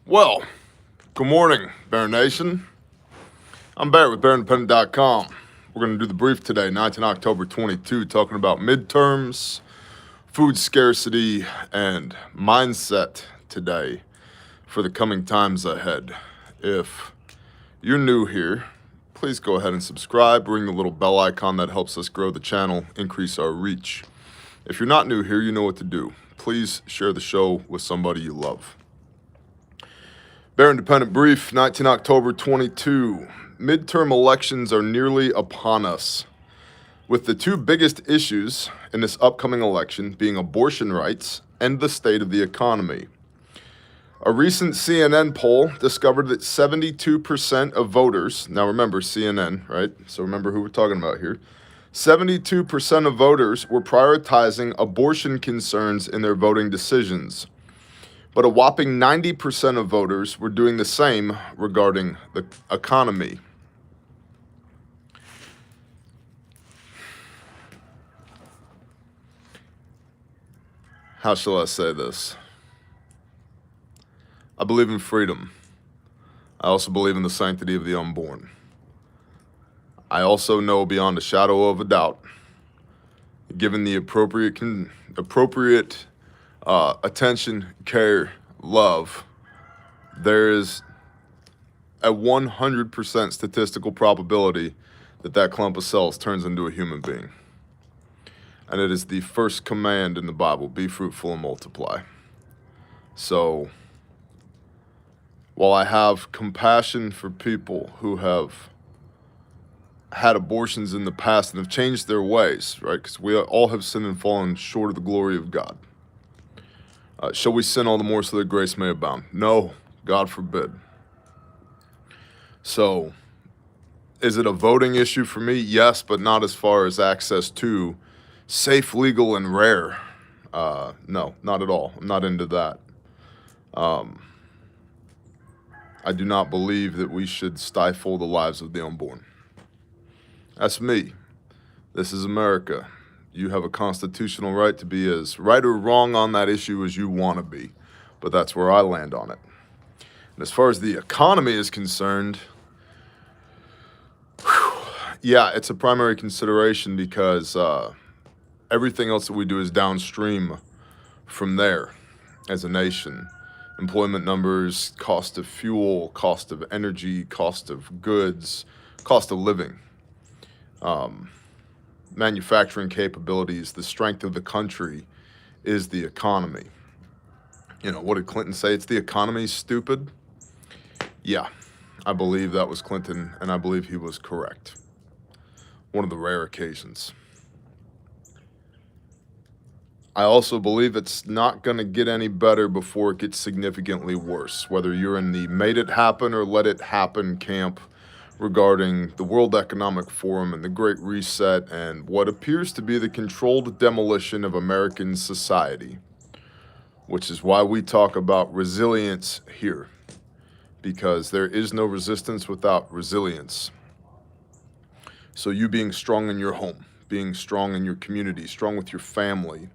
Well, good morning, Bear Nation. I'm Bear with BearIndependent.com. We're going to do the brief today, 19 October 22, talking about midterms, food scarcity, and mindset today for the coming times ahead. If you're new here, please go ahead and subscribe. Ring the little bell icon that helps us grow the channel, increase our reach. If you're not new here, you know what to do. Please share the show with somebody you love. Bear Independent Brief, 19 October 22. Midterm elections are nearly upon us, with the two biggest issues in this upcoming election being abortion rights and the state of the economy. A recent CNN poll discovered that 72% of voters, now remember CNN, right? So remember who we're talking about here. 72% of voters were prioritizing abortion concerns in their voting decisions. But a whopping 90% of voters were doing the same regarding the economy. How shall I say this? I believe in freedom. I also believe in the sanctity of the unborn. I also know beyond a shadow of a doubt, given the appropriate attention, care, love, there is a 100% statistical probability that that clump of cells turns into a human being. And it is the first command in the Bible, be fruitful and multiply. So, while I have compassion for people who have had abortions in the past and have changed their ways, right? Because we all have sinned and fallen short of the glory of God. Shall we sin all the more so that grace may abound? No, God forbid. So, is it a voting issue for me? Yes, but not as far as access to safe, legal, and rare. No, not at all. I'm not into that. I do not believe that we should stifle the lives of the unborn. That's me. This is America. You have a constitutional right to be as right or wrong on that issue as you want to be, but that's where I land on it. And as far as the economy is concerned, yeah, it's a primary consideration because everything else that we do is downstream from there as a nation. Employment numbers, cost of fuel, cost of energy, cost of goods, cost of living. Manufacturing capabilities, the strength of the country is the economy. You know, what did Clinton say? It's the economy, stupid? Yeah, I believe that was Clinton, and I believe he was correct. One of the rare occasions. I also believe it's not going to get any better before it gets significantly worse, whether you're in the made it happen or let it happen camp regarding the World Economic Forum and the Great Reset and what appears to be the controlled demolition of American society, which is why we talk about resilience here, because there is no resistance without resilience. So you being strong in your home, being strong in your community, strong with your family,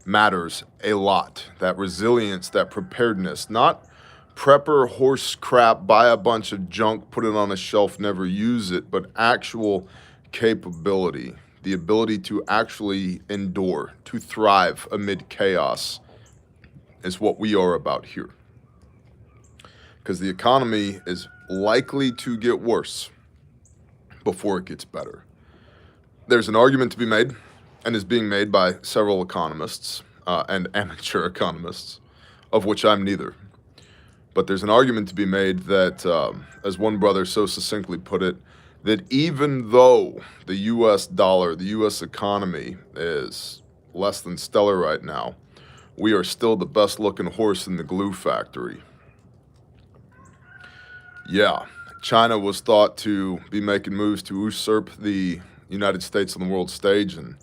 matters a lot. That resilience, that preparedness, not prepper horse crap, buy a bunch of junk, put it on a shelf, never use it, but actual capability, the ability to actually endure, to thrive amid chaos is what we are about here. Because the economy is likely to get worse before it gets better. There's an argument to be made, and is being made by several economists and amateur economists, of which I'm neither. But there's an argument to be made that, as one brother so succinctly put it, that even though the U.S. dollar, the U.S. economy is less than stellar right now, we are still the best looking horse in the glue factory. Yeah, China was thought to be making moves to usurp the United States on the world stage, and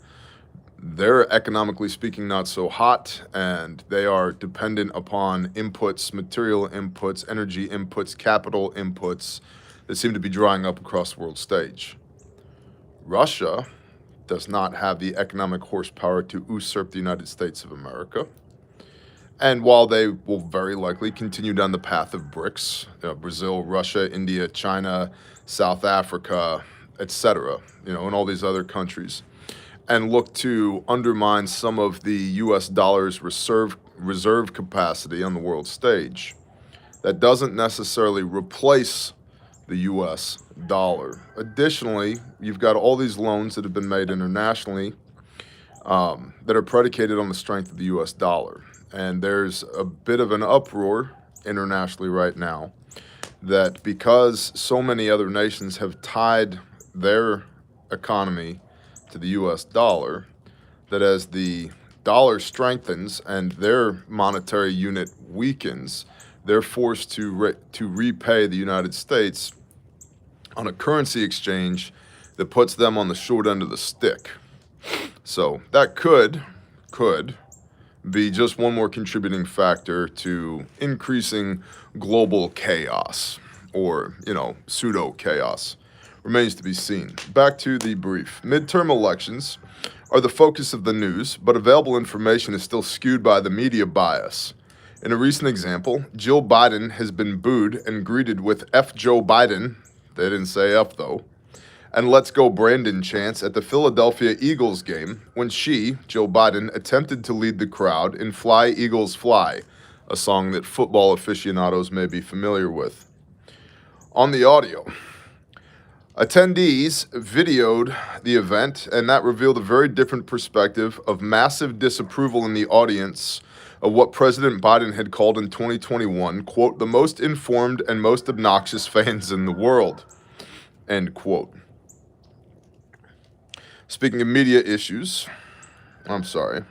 they're economically speaking not so hot, and they are dependent upon inputs, material inputs, energy inputs, capital inputs that seem to be drying up across the world stage. Russia does not have the economic horsepower to usurp the United States of America. And while they will very likely continue down the path of BRICS, Brazil, Russia, India, China, South Africa, etc., and all these other countries, and look to undermine some of the U.S. dollar's reserve capacity on the world stage, that doesn't necessarily replace the U.S. dollar. Additionally, you've got all these loans that have been made internationally that are predicated on the strength of the U.S. dollar. And there's a bit of an uproar internationally right now that because so many other nations have tied their economy to the U.S. dollar, that as the dollar strengthens and their monetary unit weakens, they're forced to repay the United States on a currency exchange that puts them on the short end of the stick. So that could be just one more contributing factor to increasing global chaos, or, pseudo chaos. Remains to be seen. Back to the brief. Midterm elections are the focus of the news, but available information is still skewed by the media bias. In a recent example, Jill Biden has been booed and greeted with F Joe Biden, they didn't say F though, and Let's Go Brandon chants at the Philadelphia Eagles game when she, Jill Biden, attempted to lead the crowd in Fly Eagles Fly, a song that football aficionados may be familiar with. On the audio, attendees videoed the event, and that revealed a very different perspective of massive disapproval in the audience of what President Biden had called in 2021, quote, the most informed and most obnoxious fans in the world, end quote. Speaking of media issues, I'm sorry,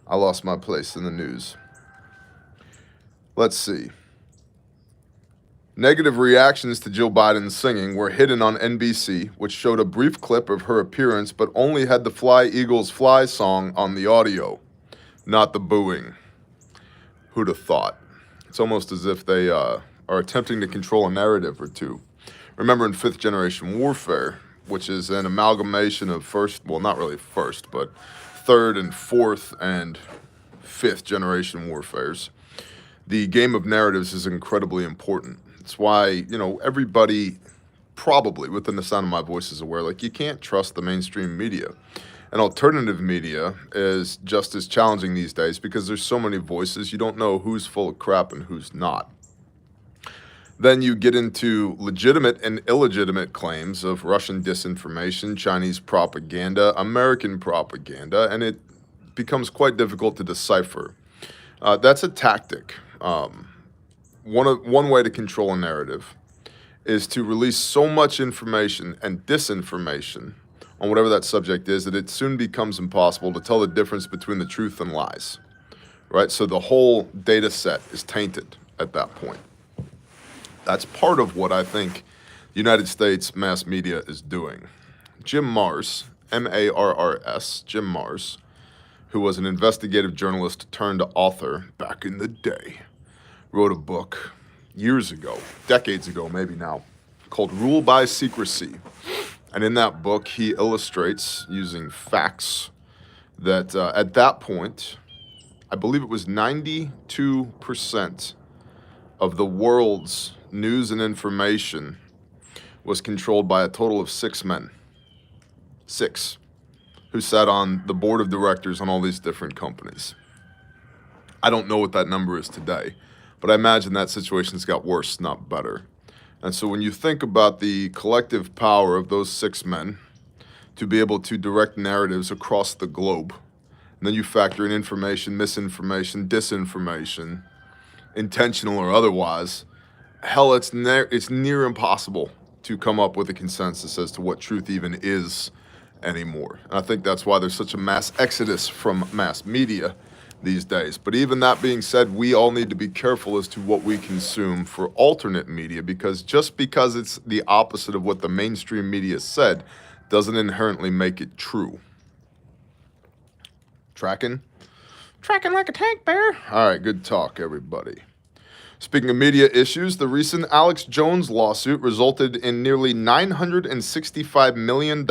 I lost my place in the news. Let's see. Negative reactions to Jill Biden's singing were hidden on NBC, which showed a brief clip of her appearance but only had the Fly Eagles Fly song on the audio, not the booing. Who'd have thought? It's almost as if they are attempting to control a narrative or two. Remember in fifth generation warfare, which is an amalgamation of not really first, but third and fourth and fifth generation warfares, the game of narratives is incredibly important. It's why, everybody probably within the sound of my voice is aware, you can't trust the mainstream media. And alternative media is just as challenging these days because there's so many voices, you don't know who's full of crap and who's not. Then you get into legitimate and illegitimate claims of Russian disinformation, Chinese propaganda, American propaganda, and it becomes quite difficult to decipher. That's a tactic. One way to control a narrative is to release so much information and disinformation on whatever that subject is that it soon becomes impossible to tell the difference between the truth and lies, right? So the whole data set is tainted at that point. That's part of what I think the United States mass media is doing. Jim Marrs, M-A-R-R-S, Jim Marrs, who was an investigative journalist turned author back in the day, wrote a book years ago, decades ago maybe now, called Rule by Secrecy. And in that book, he illustrates, using facts, that at that point, I believe it was 92% of the world's news and information was controlled by a total of 6 men. 6. Who sat on the board of directors on all these different companies. I don't know what that number is today, but I imagine that situation's got worse, not better. And so when you think about the collective power of those 6 men to be able to direct narratives across the globe, and then you factor in information, misinformation, disinformation, intentional or otherwise, hell, it's near impossible to come up with a consensus as to what truth even is anymore. And I think that's why there's such a mass exodus from mass media these days. But even that being said, we all need to be careful as to what we consume for alternate media, because just because it's the opposite of what the mainstream media said doesn't inherently make it true. Tracking? Tracking like a tank bear. All right, good talk, everybody. Speaking of media issues, the recent Alex Jones lawsuit resulted in nearly $965 million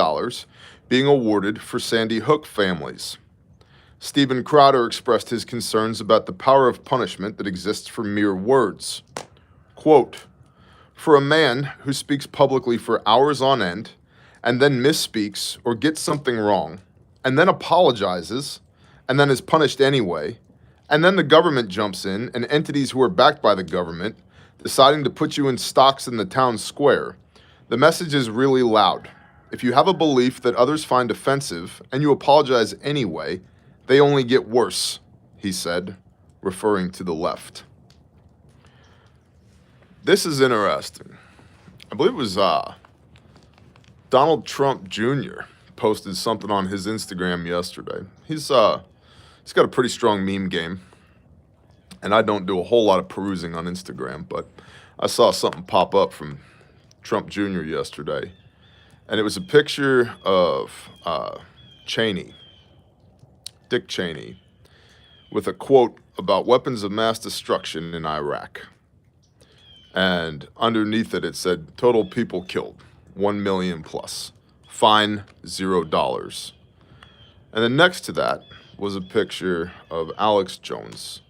being awarded for Sandy Hook families. Stephen Crowder expressed his concerns about the power of punishment that exists for mere words. Quote, "For a man who speaks publicly for hours on end and then misspeaks or gets something wrong and then apologizes and then is punished anyway, and then the government jumps in and entities who are backed by the government deciding to put you in stocks in the town square, the message is really loud. If you have a belief that others find offensive and you apologize anyway, they only get worse," he said, referring to the left. This is interesting. I believe it was Donald Trump Jr. posted something on his Instagram yesterday. He's got a pretty strong meme game, and I don't do a whole lot of perusing on Instagram, but I saw something pop up from Trump Jr. yesterday, and it was a picture of Dick Cheney, with a quote about weapons of mass destruction in Iraq. And underneath it, it said, "Total people killed, 1 million plus. Fine, $0." And then next to that was a picture of Alex Jones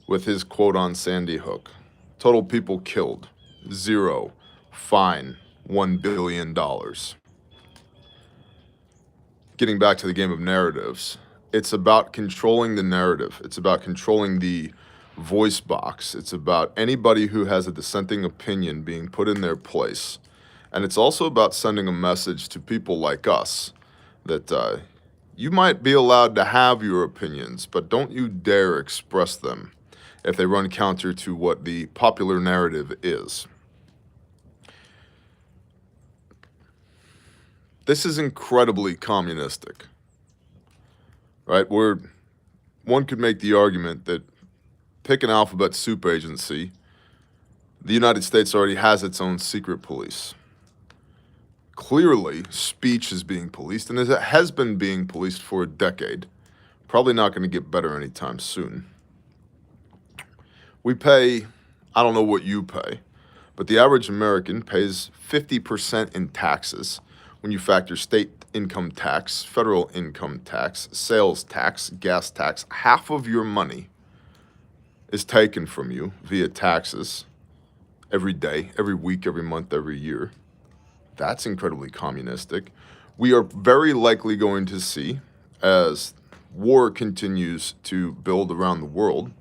with his quote on Sandy Hook. "Total people killed, 0. Fine, $1 billion. Getting back to the game of narratives, it's about controlling the narrative. It's about controlling the voice box. It's about anybody who has a dissenting opinion being put in their place. And it's also about sending a message to people like us that you might be allowed to have your opinions, but don't you dare express them if they run counter to what the popular narrative is. This is incredibly communistic, right? Where one could make the argument that pick an alphabet soup agency, the United States already has its own secret police. Clearly, speech is being policed, and it has been being policed for a decade. Probably not going to get better anytime soon. We pay, I don't know what you pay, but the average American pays 50% in taxes when you factor state income tax, federal income tax, sales tax, gas tax. Half of your money is taken from you via taxes every day, every week, every month, every year. That's incredibly communistic. We are very likely going to see, as war continues to build around the world,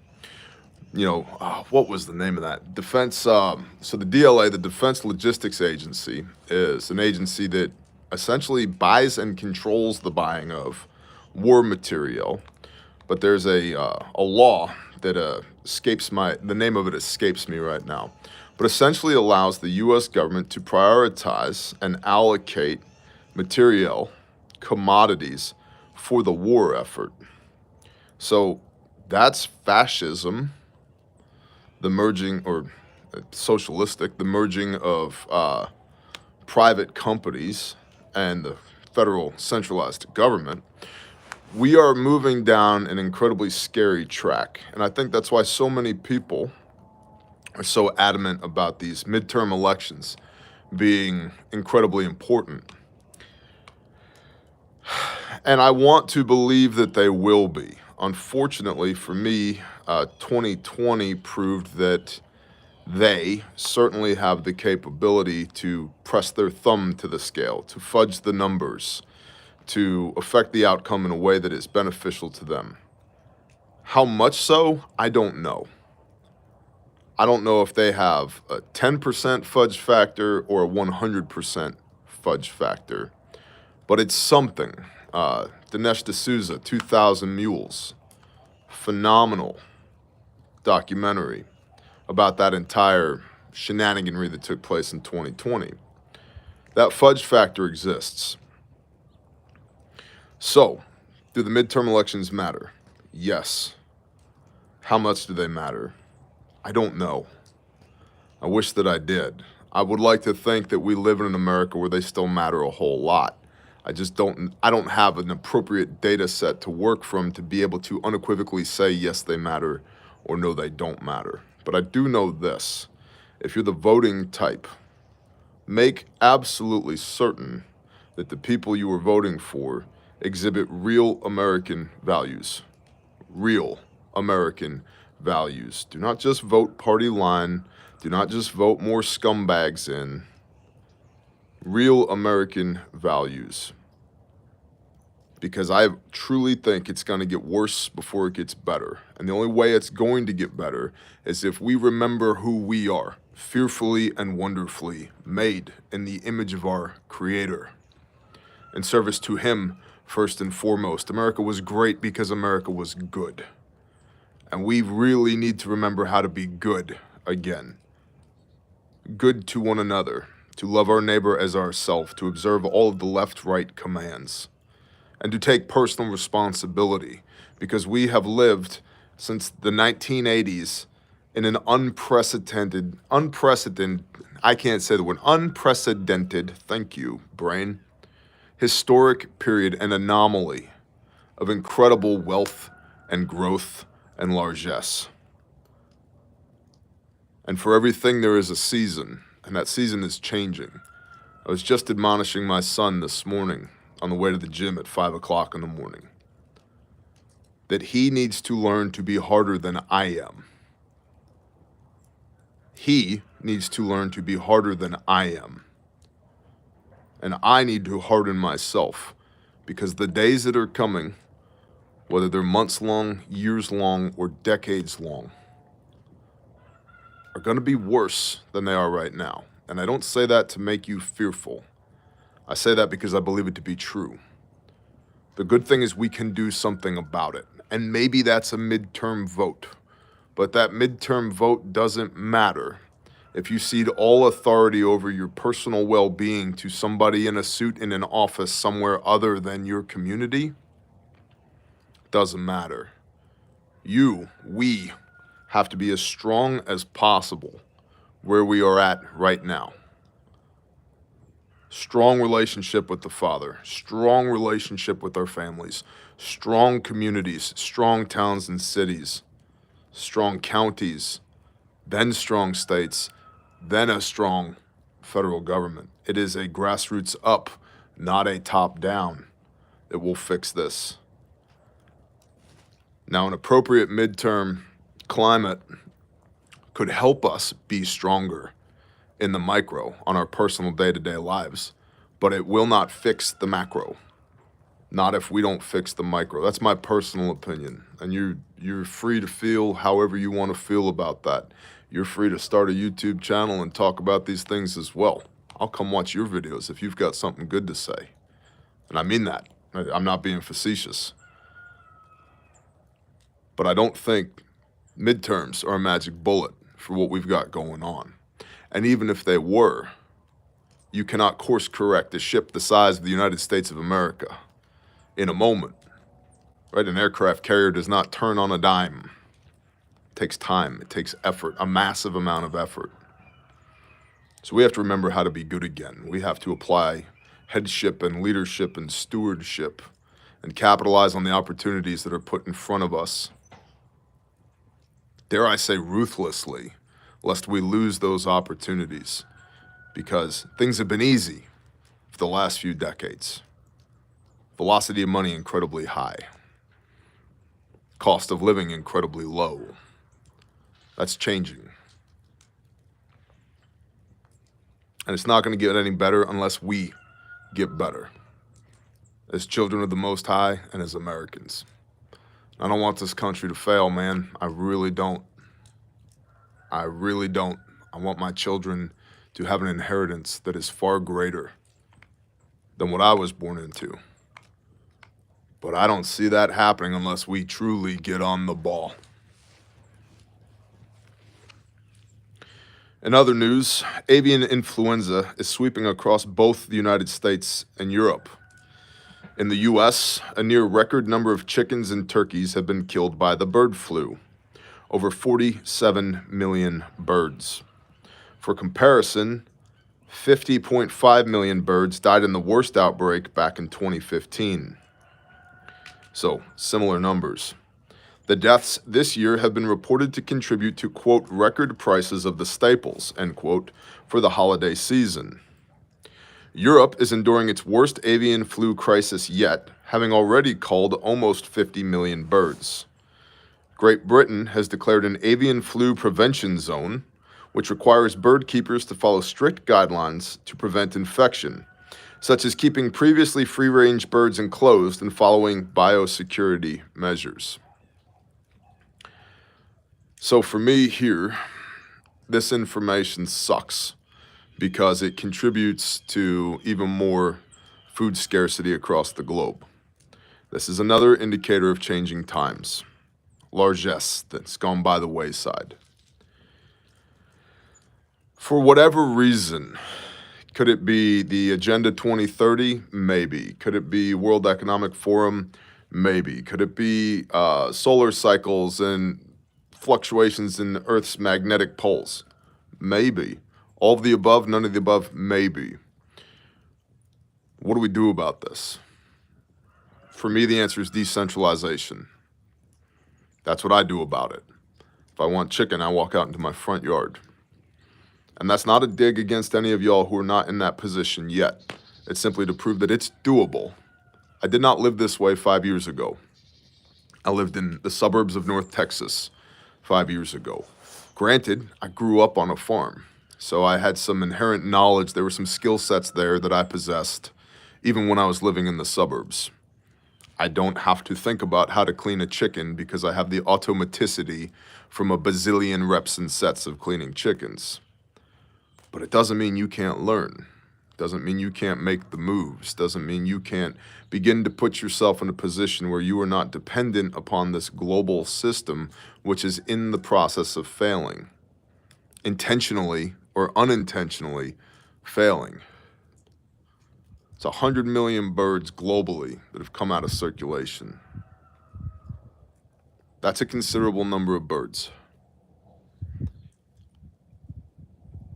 what was the name of that? Defense, so the DLA, the Defense Logistics Agency, is an agency that essentially buys and controls the buying of war material. But there's a law that the name of it escapes me right now, but essentially allows the U.S. government to prioritize and allocate material, commodities for the war effort. So that's fascism, the merging, or socialistic, the merging of private companies and the federal centralized government. We are moving down an incredibly scary track, and I think that's why so many people are so adamant about these midterm elections being incredibly important. And I want to believe that they will be. Unfortunately for me, 2020 proved that they certainly have the capability to press their thumb to the scale, to fudge the numbers, to affect the outcome in a way that is beneficial to them. How much so? I don't know. I don't know if they have a 10% fudge factor or a 100% fudge factor, but it's something. Dinesh D'Souza, 2,000 Mules, phenomenal documentary about that entire shenaniganry that took place in 2020. That fudge factor exists. So, do the midterm elections matter? Yes. How much do they matter? I don't know. I wish that I did. I would like to think that we live in an America where they still matter a whole lot. I don't have an appropriate data set to work from to be able to unequivocally say, yes, they matter, or no, they don't matter. But I do know this. If you're the voting type, make absolutely certain that the people you are voting for exhibit real American values. Real American values. Do not just vote party line. Do not just vote more scumbags in. Real American values. Because I truly think it's going to get worse before it gets better. And the only way it's going to get better is if we remember who we are, fearfully and wonderfully made in the image of our Creator, in service to Him first and foremost. America was great because America was good. And we really need to remember how to be good again. Good to one another, to love our neighbor as ourself, to observe all of the left-right commands, and to take personal responsibility, because we have lived since the 1980s in an unprecedented, I can't say the word, unprecedented, thank you, brain, historic period and anomaly of incredible wealth and growth and largesse. And for everything there is a season, and that season is changing. I was just admonishing my son this morning on the way to the gym at 5 o'clock in the morning that he needs to learn to be harder than I am. He needs to learn to be harder than I am. And I need to harden myself, because the days that are coming, whether they're months long, years long, or decades long, are going to be worse than they are right now. And I don't say that to make you fearful. I say that because I believe it to be true. The good thing is we can do something about it. And maybe that's a midterm vote. But that midterm vote doesn't matter if you cede all authority over your personal well-being to somebody in a suit in an office somewhere other than your community. Doesn't matter. We have to be as strong as possible where we are at right now. Strong relationship with the Father, strong relationship with our families, strong communities, strong towns and cities, strong counties, then strong states, then a strong federal government. It is a grassroots up, not a top down, that will fix this. Now, an appropriate midterm climate could help us be stronger in the micro on our personal day-to-day lives, but it will not fix the macro. Not if we don't fix the micro. That's my personal opinion, and you're free to feel however you want to feel about that. You're free to start a YouTube channel and talk about these things as well. I'll come watch your videos if you've got something good to say, and I mean that. I'm not being facetious. But I don't think midterms are a magic bullet for what we've got going on. And even if they were, you cannot course correct a ship the size of the United States of America in a moment. Right? An aircraft carrier does not turn on a dime. It takes time, it takes effort, a massive amount of effort. So we have to remember how to be good again. We have to apply headship and leadership and stewardship and capitalize on the opportunities that are put in front of us. Dare I say ruthlessly, lest we lose those opportunities, because things have been easy for the last few decades. Velocity of money incredibly high. Cost of living incredibly low. That's changing. And it's not going to get any better unless we get better as children of the Most High and as Americans. I don't want this country to fail, man. I really don't. I really don't. I want my children to have an inheritance that is far greater than what I was born into. But I don't see that happening unless we truly get on the ball. In other news, avian influenza is sweeping across both the United States and Europe. In the U.S., a near record number of chickens and turkeys have been killed by the bird flu. Over 47 million birds. For comparison, 50.5 million birds died in the worst outbreak back in 2015. So, similar numbers. The deaths this year have been reported to contribute to, quote, record prices of the staples, end quote, for the holiday season. Europe is enduring its worst avian flu crisis yet, having already culled almost 50 million birds. Great Britain has declared an avian flu prevention zone, which requires bird keepers to follow strict guidelines to prevent infection, such as keeping previously free-range birds enclosed and following biosecurity measures. So for me here, this information sucks because it contributes to even more food scarcity across the globe. This is another indicator of changing times. Largesse that's gone by the wayside. For whatever reason, could it be the Agenda 2030? Maybe. Could it be World Economic Forum? Maybe. Could it be solar cycles and fluctuations in Earth's magnetic poles? Maybe. All of the above, none of the above? Maybe. What do we do about this? For me, the answer is decentralization. That's what I do about it. If I want chicken, I walk out into my front yard. And that's not a dig against any of y'all who are not in that position yet. It's simply to prove that it's doable. I did not live this way 5 years ago. I lived in the suburbs of North Texas 5 years ago. Granted, I grew up on a farm, so I had some inherent knowledge. There were some skill sets there that I possessed, even when I was living in the suburbs. I don't have to think about how to clean a chicken because I have the automaticity from a bazillion reps and sets of cleaning chickens. But it doesn't mean you can't learn. Doesn't mean you can't make the moves. Doesn't mean you can't begin to put yourself in a position where you are not dependent upon this global system, which is in the process of failing. Intentionally or unintentionally failing. It's 100 million birds globally that have come out of circulation. That's a considerable number of birds.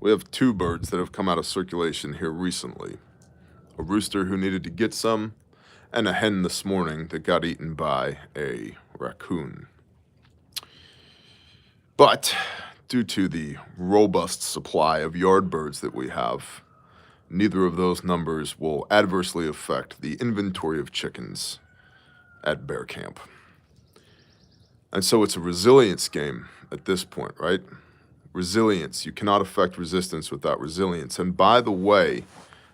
We have 2 birds that have come out of circulation here recently. A rooster who needed to get some, and a hen this morning that got eaten by a raccoon. But due to the robust supply of yard birds that we have, neither of those numbers will adversely affect the inventory of chickens at bear camp. And so it's a resilience game at this point, right? Resilience. You cannot affect resistance without resilience. And by the way,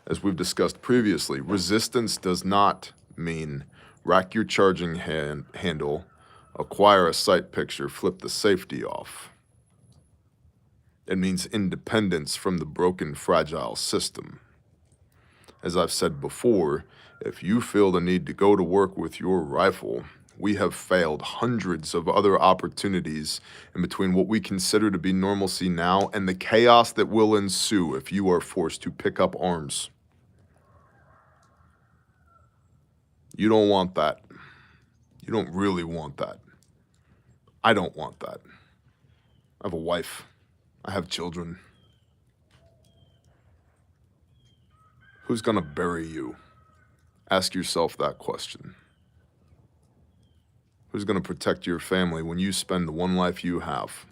as we've discussed previously, resistance does not mean rack your charging handle, acquire a sight picture, flip the safety off. It means independence from the broken, fragile system. As I've said before, if you feel the need to go to work with your rifle, we have failed hundreds of other opportunities in between what we consider to be normalcy now and the chaos that will ensue if you are forced to pick up arms. You don't want that. You don't really want that. I don't want that. I have a wife. I have children. Who's gonna bury you? Ask yourself that question. Who's gonna protect your family when you spend the one life you have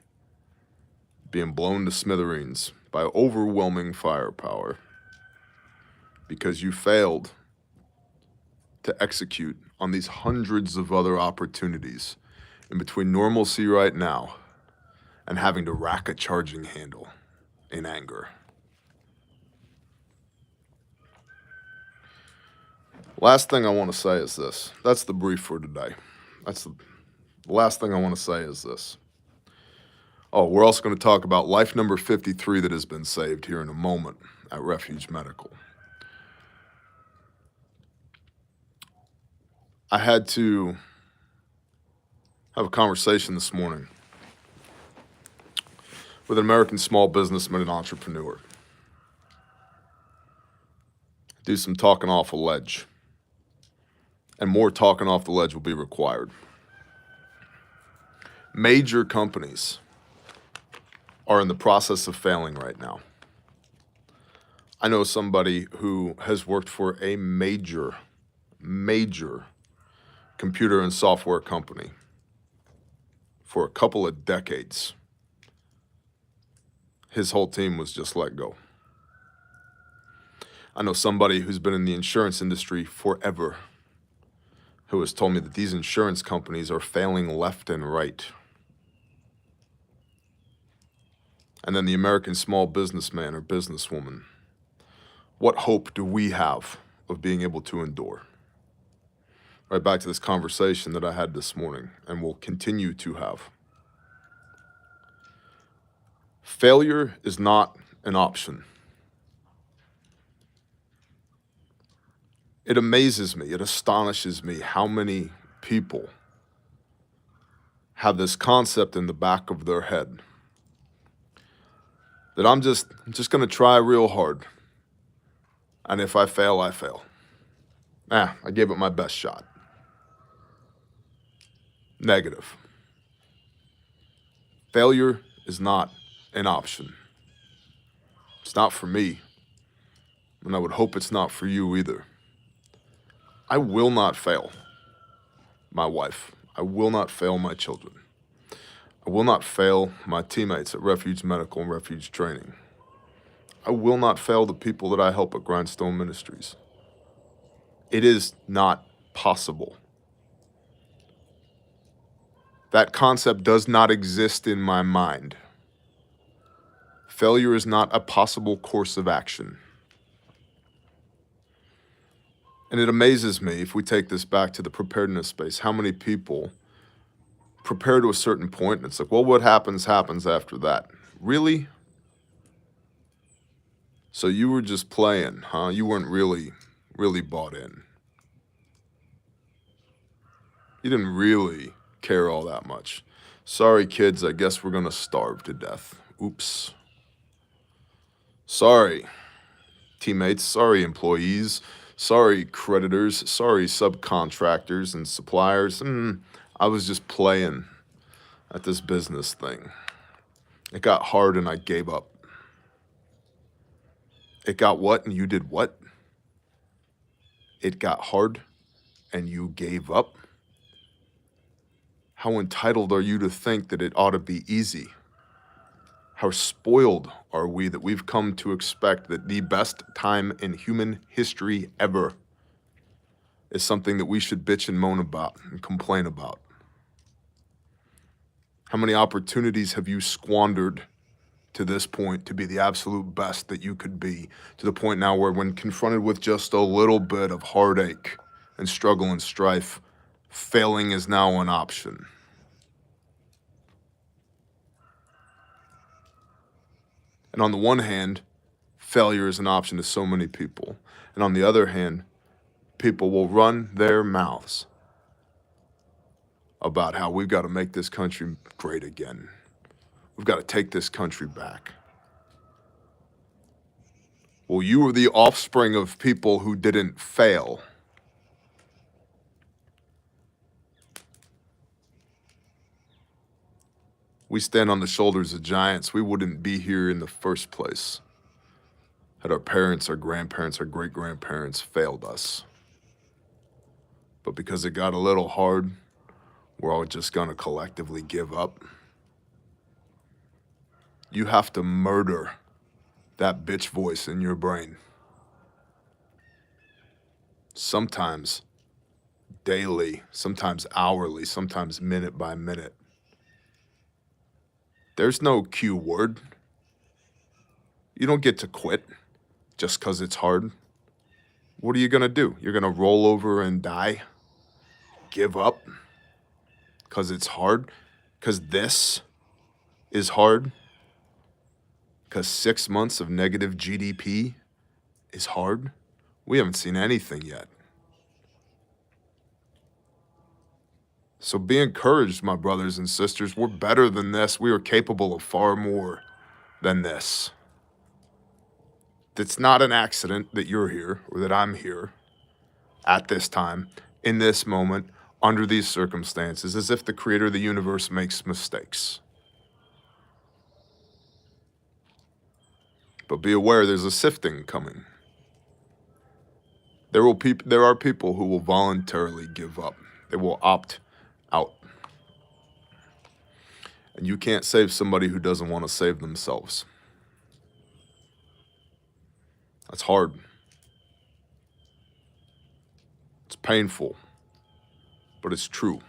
being blown to smithereens by overwhelming firepower because you failed to execute on these hundreds of other opportunities in between normalcy right now and having to rack a charging handle in anger? Last thing I want to say is this. That's the brief for today. That's the last thing I want to say is this. Oh, we're also going to talk about life number 53 that has been saved here in a moment at Refuge Medical. I had to have a conversation this morning with an American small businessman and entrepreneur. Do some talking off a ledge. And more talking off the ledge will be required. Major companies are in the process of failing right now. I know somebody who has worked for a major computer and software company for a couple of decades. His whole team was just let go. I know somebody who's been in the insurance industry forever who has told me that these insurance companies are failing left and right. And then the American small businessman or businesswoman. What hope do we have of being able to endure? Right back to this conversation that I had this morning and will continue to have. Failure is not an option. It amazes me, it astonishes me how many people have this concept in the back of their head that I'm just going to try real hard. And if I fail, I fail. I gave it my best shot. Negative. Failure is not an option. It's not for me. And I would hope it's not for you either. I will not fail my wife. I will not fail my children. I will not fail my teammates at Refuge Medical and Refuge Training. I will not fail the people that I help at Grindstone Ministries. It is not possible. That concept does not exist in my mind. Failure is not a possible course of action. And it amazes me, if we take this back to the preparedness space, how many people prepare to a certain point and it's like, well, what happens after that. Really? So you were just playing, huh? You weren't really bought in. You didn't really care all that much. Sorry, kids, I guess we're gonna starve to death. Oops. Sorry, teammates, sorry, employees, sorry, creditors, sorry, subcontractors and suppliers. I was just playing at this business thing. It got hard and I gave up. It got what and you did what? It got hard and you gave up? How entitled are you to think that it ought to be easy? How spoiled are we that we've come to expect that the best time in human history ever is something that we should bitch and moan about and complain about? How many opportunities have you squandered to this point to be the absolute best that you could be, to the point now where when confronted with just a little bit of heartache and struggle and strife, failing is now an option? And on the one hand, failure is an option to so many people. And on the other hand, people will run their mouths about how we've got to make this country great again. We've got to take this country back. Well, you were the offspring of people who didn't fail. We stand on the shoulders of giants. We wouldn't be here in the first place had our parents, our grandparents, our great-grandparents failed us. But because it got a little hard, we're all just gonna collectively give up. You have to murder that bitch voice in your brain. Sometimes daily, sometimes hourly, sometimes minute by minute. There's no Q word. You don't get to quit just because it's hard. What are you gonna do? You're gonna roll over and die? Give up? Because it's hard? Because this is hard? Because 6 months of negative GDP is hard? We haven't seen anything yet. So be encouraged, my brothers and sisters. We're better than this. We are capable of far more than this. It's not an accident that you're here or that I'm here at this time, in this moment, under these circumstances, as if the creator of the universe makes mistakes. But be aware there's a sifting coming. There are people who will voluntarily give up. They will opt out. And you can't save somebody who doesn't want to save themselves. That's hard. painful, but it's true.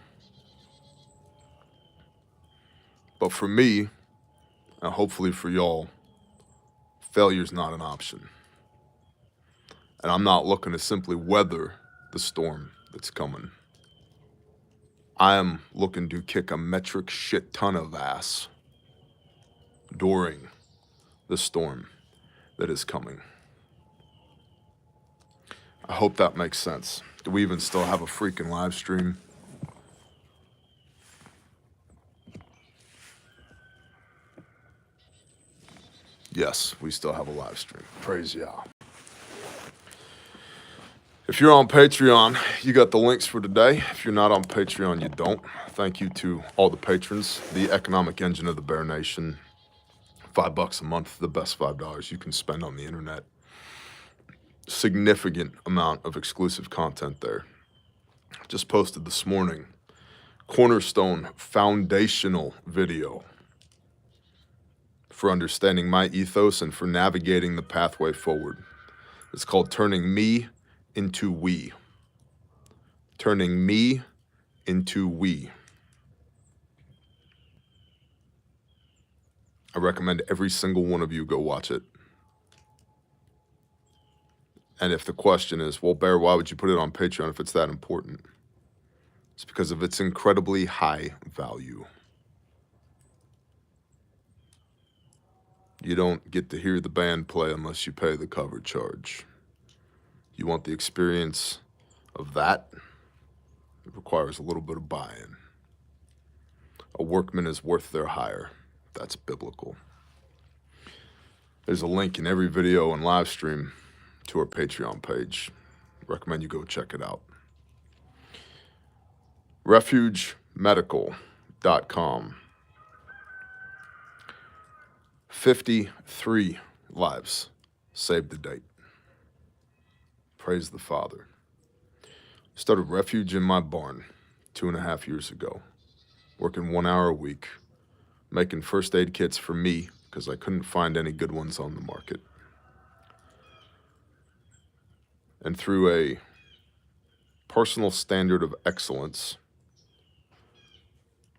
But for me, and hopefully for y'all, failure's not an option. And I'm not looking to simply weather the storm that's coming. I am looking to kick a metric shit ton of ass during the storm that is coming. I hope that makes sense. Do we even still have a freaking live stream? Yes, we still have a live stream. Praise Yah. If you're on Patreon, you got the links for today. If you're not on Patreon, you don't. Thank you to all the patrons, the economic engine of the Bear Nation. $5 a month, the best $5 you can spend on the internet. Significant amount of exclusive content there. Just posted this morning, cornerstone foundational video for understanding my ethos and for navigating the pathway forward. It's called Turning Me into We. Turning Me into We. I recommend every single one of you go watch it. And if the question is, well, Bear, why would you put it on Patreon if it's that important? It's because of its incredibly high value. You don't get to hear the band play unless you pay the cover charge. You want the experience of that? It requires a little bit of buy-in. A workman is worth their hire. That's biblical. There's a link in every video and live stream to our Patreon page. Recommend you go check it out. RefugeMedical.com. 53 lives saved to date. Praise the Father. Started Refuge in my barn 2.5 years ago, working 1 hour a week, making first aid kits for me because I couldn't find any good ones on the market. And through a personal standard of excellence,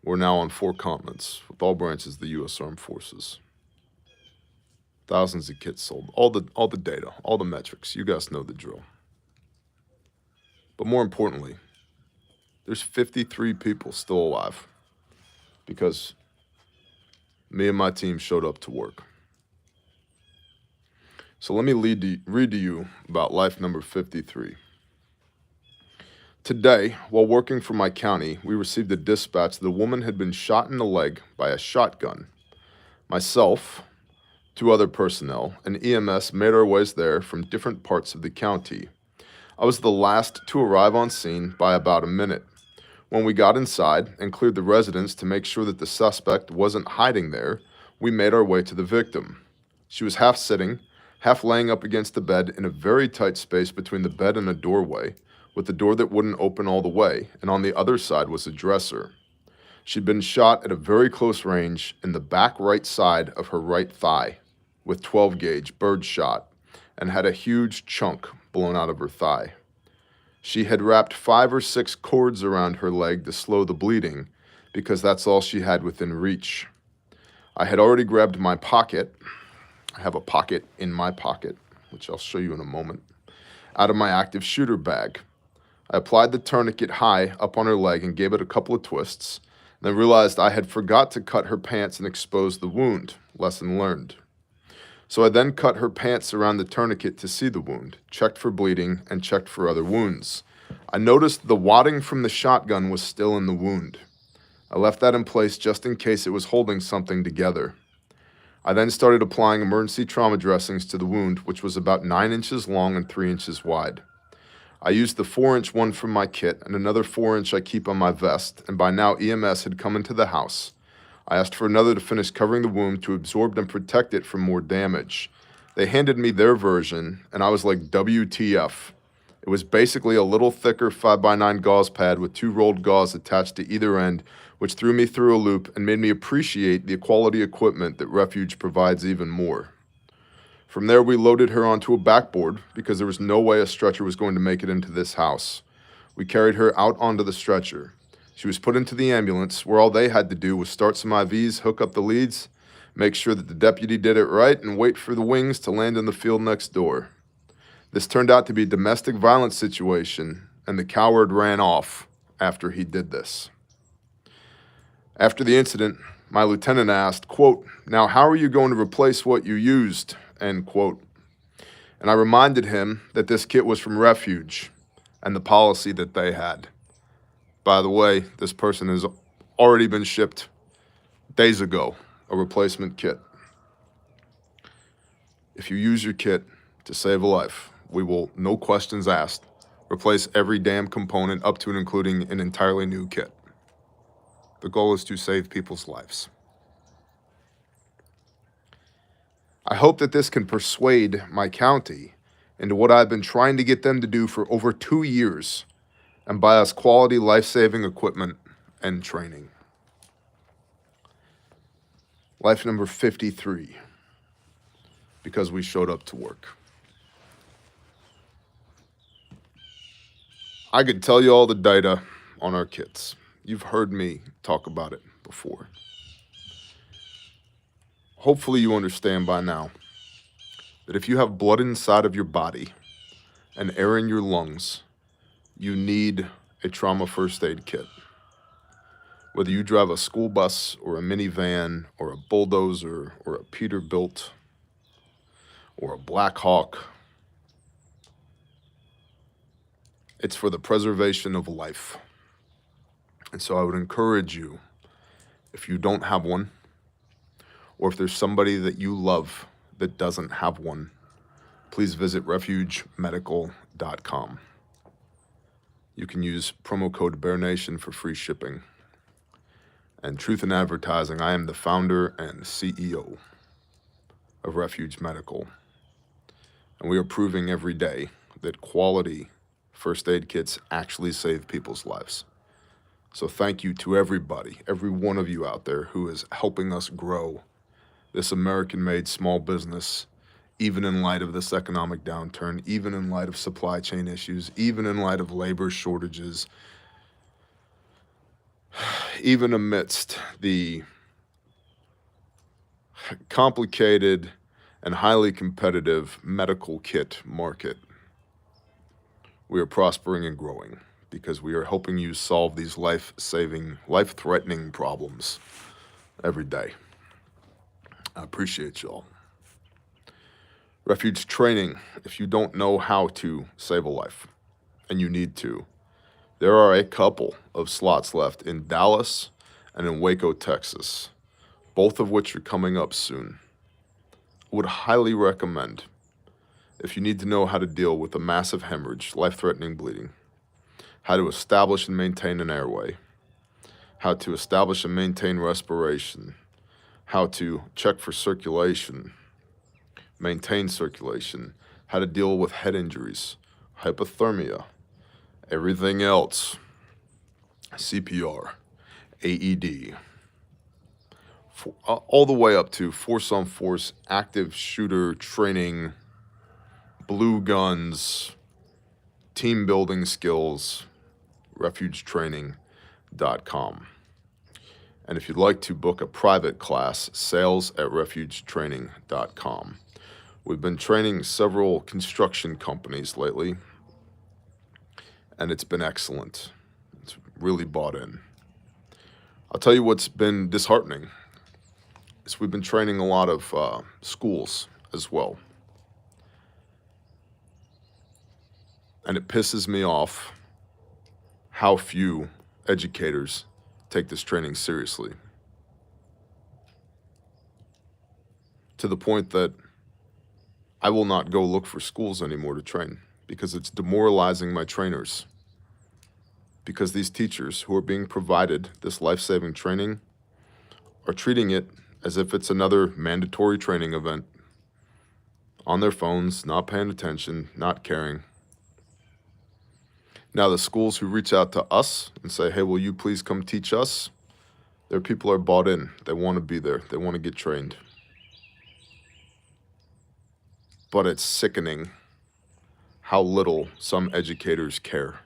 we're now on 4 continents with all branches of the U.S. Armed Forces. Thousands of kits sold, all the data, all the metrics. You guys know the drill. But more importantly, there's 53 people still alive because me and my team showed up to work. So let me read to you about life number 53. Today, while working for my county, we received a dispatch that a woman had been shot in the leg by a shotgun. Myself, 2 other personnel, and EMS made our ways there from different parts of the county. I was the last to arrive on scene by about a minute. When we got inside and cleared the residence to make sure that the suspect wasn't hiding there, we made our way to the victim. She was half sitting, half laying up against the bed in a very tight space between the bed and a doorway, with the door that wouldn't open all the way, and on the other side was a dresser. She'd been shot at a very close range in the back right side of her right thigh with 12 gauge bird shot and had a huge chunk blown out of her thigh. She had wrapped 5 or 6 cords around her leg to slow the bleeding because that's all she had within reach. I had already grabbed my pocket. I have a pocket in my pocket, which I'll show you in a moment, out of my active shooter bag. I applied the tourniquet high up on her leg and gave it a couple of twists, and then realized I had forgot to cut her pants and expose the wound. Lesson learned. So I then cut her pants around the tourniquet to see the wound, checked for bleeding, and checked for other wounds. I noticed the wadding from the shotgun was still in the wound. I left that in place just in case it was holding something together. I then started applying emergency trauma dressings to the wound, which was about 9 inches long and 3 inches wide. I used the 4-inch one from my kit and another 4-inch I keep on my vest, and by now EMS had come into the house. I asked for another to finish covering the wound to absorb and protect it from more damage. They handed me their version, and I was like, WTF. It was basically a little thicker 5x9 gauze pad with 2 rolled gauze attached to either end, which threw me through a loop and made me appreciate the quality equipment that Refuge provides even more. From there, we loaded her onto a backboard because there was no way a stretcher was going to make it into this house. We carried her out onto the stretcher. She was put into the ambulance, where all they had to do was start some IVs, hook up the leads, make sure that the deputy did it right, and wait for the wings to land in the field next door. This turned out to be a domestic violence situation, and the coward ran off after he did this. After the incident, my lieutenant asked, quote, "Now how are you going to replace what you used?" End quote. And I reminded him that this kit was from Refuge and the policy that they had. By the way, this person has already been shipped days ago, a replacement kit. If you use your kit to save a life, we will, no questions asked, replace every damn component up to and including an entirely new kit. The goal is to save people's lives. I hope that this can persuade my county into what I've been trying to get them to do for over 2 years and buy us quality life-saving equipment and training. Life number 53, because we showed up to work. I could tell you all the data on our kits. You've heard me talk about it before. Hopefully you understand by now that if you have blood inside of your body and air in your lungs, you need a trauma first aid kit. Whether you drive a school bus or a minivan or a bulldozer or a Peterbilt or a Black Hawk, it's for the preservation of life. And so I would encourage you, if you don't have one, or if there's somebody that you love that doesn't have one, please visit refugemedical.com. You can use promo code BearNation for free shipping. And truth in advertising, I am the founder and CEO of Refuge Medical. And we are proving every day that quality first aid kits actually save people's lives. So thank you to everybody, every one of you out there who is helping us grow this American-made small business, even in light of this economic downturn, even in light of supply chain issues, even in light of labor shortages, even amidst the complicated and highly competitive medical kit market. We are prospering and growing because we are helping you solve these life-saving, life-threatening problems every day. I appreciate y'all. Refuge training, if you don't know how to save a life, and you need to, there are a couple of slots left in Dallas and in Waco, Texas, both of which are coming up soon. I would highly recommend, if you need to know how to deal with a massive hemorrhage, life-threatening bleeding, how to establish and maintain an airway, how to establish and maintain respiration, how to check for circulation, maintain circulation, how to deal with head injuries, hypothermia, everything else, CPR, AED, all the way up to force-on-force active shooter training, blue guns, team building skills, refugetraining.com. And if you'd like to book a private class, sales@refugetraining.com. We've been training several construction companies lately, and it's been excellent. It's really bought in. I'll tell you what's been disheartening is we've been training a lot of schools as well. And it pisses me off how few educators take this training seriously. To the point that I will not go look for schools anymore to train because it's demoralizing my trainers. Because these teachers who are being provided this life-saving training are treating it as if it's another mandatory training event, on their phones, not paying attention, not caring. Now, the schools who reach out to us and say, hey, will you please come teach us? Their people are bought in. They want to be there. They want to get trained. But it's sickening how little some educators care.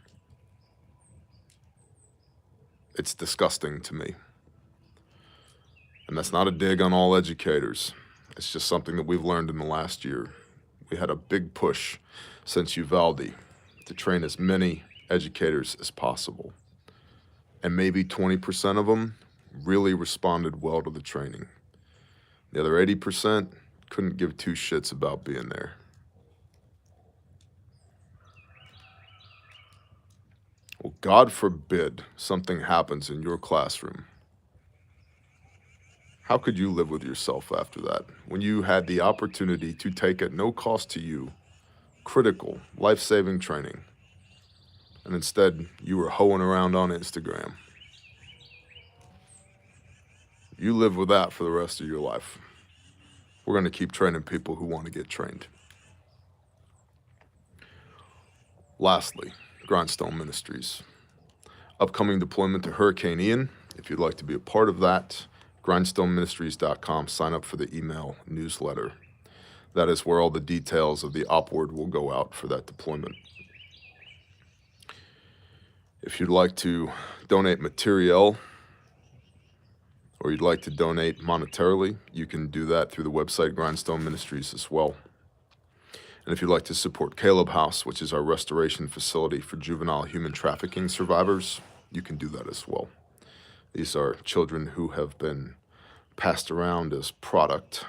It's disgusting to me. And that's not a dig on all educators. It's just something that we've learned in the last year. We had a big push since Uvalde to train as many educators as possible. And maybe 20% of them really responded well to the training. The other 80% couldn't give two shits about being there. Well, God forbid something happens in your classroom. How could you live with yourself after that, when you had the opportunity to take at no cost to you critical, life-saving training, and instead you were hoeing around on Instagram? You live with that for the rest of your life. We're going to keep training people who want to get trained. Lastly, Grindstone Ministries. Upcoming deployment to Hurricane Ian. If you'd like to be a part of that, grindstoneministries.com. Sign up for the email newsletter. That is where all the details of the opward will go out for that deployment. If you'd like to donate material, or you'd like to donate monetarily, you can do that through the website Grindstone Ministries as well. And if you'd like to support Caleb House, which is our restoration facility for juvenile human trafficking survivors, you can do that as well. These are children who have been passed around as product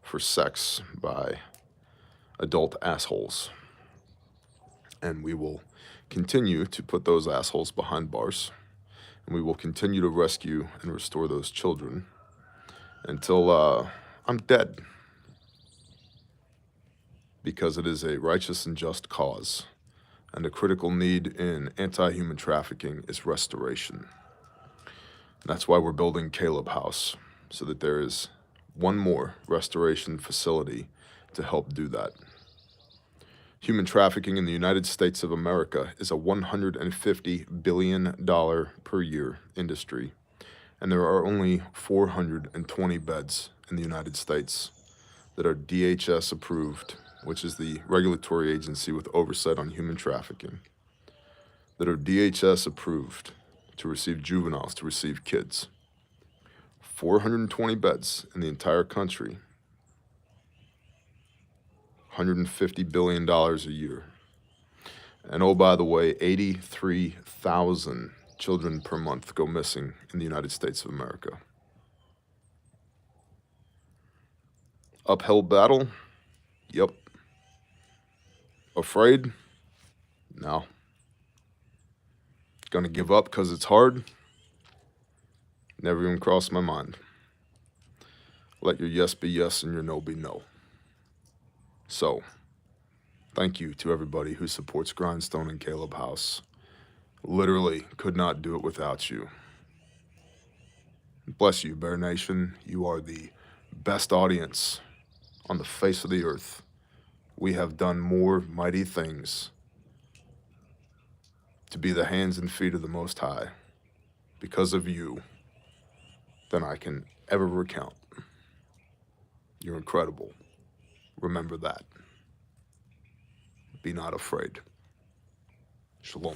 for sex by adult assholes. And we will continue to put those assholes behind bars. And we will continue to rescue and restore those children until I'm dead. Because it is a righteous and just cause. And a critical need in anti-human trafficking is restoration. And that's why we're building Caleb House, so that there is one more restoration facility to help do that. Human trafficking in the United States of America is a $150 billion per year industry, and there are only 420 beds in the United States that are DHS approved, which is the regulatory agency with oversight on human trafficking, that are DHS approved to receive juveniles, to receive kids. 420 beds in the entire country, $150 billion a year. And oh, by the way, 83,000 children per month go missing in the United States of America. Uphill battle? Yep. Afraid? No. Gonna give up because it's hard? Never even crossed my mind. Let your yes be yes and your no be no. So, thank you to everybody who supports Grindstone and Caleb House. Literally could not do it without you. Bless you, Bear Nation. You are the best audience on the face of the earth. We have done more mighty things to be the hands and feet of the Most High because of you than I can ever recount. You're incredible. Remember that. Be not afraid. Shalom.